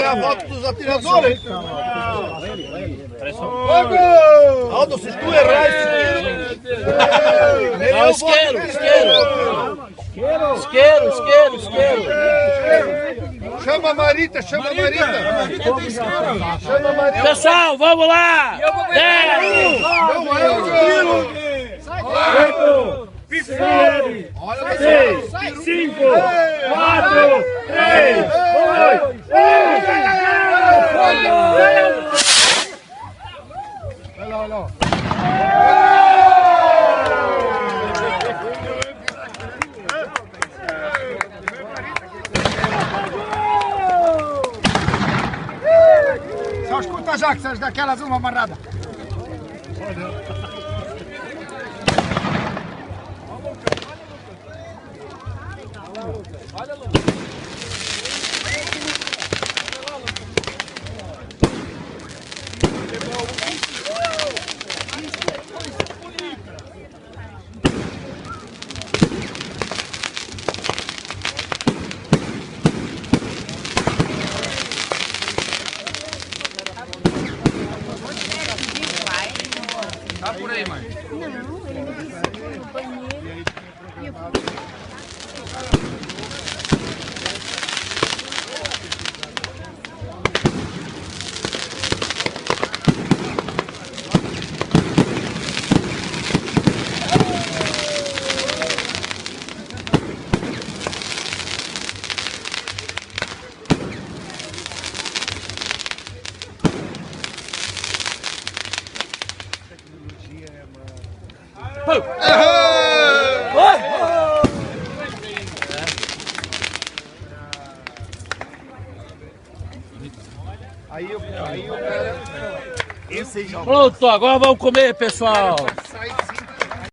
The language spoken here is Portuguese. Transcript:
a volta dos atiradores. Aldo, se tu errar esse tiro... Não, isqueiro. Chama a Marita, chama a Marita. Pessoal, vamos lá! 10, 8, 7, 6, 5, 4, 3, 2, 1. Só escuta já que vocês daquelas uma amarrada. Tá por aí, mãe. Não, ele me disse que foi no banheiro e eu fui. Aí o cara... Esse aí já... Pronto, agora vamos comer, pessoal. Sai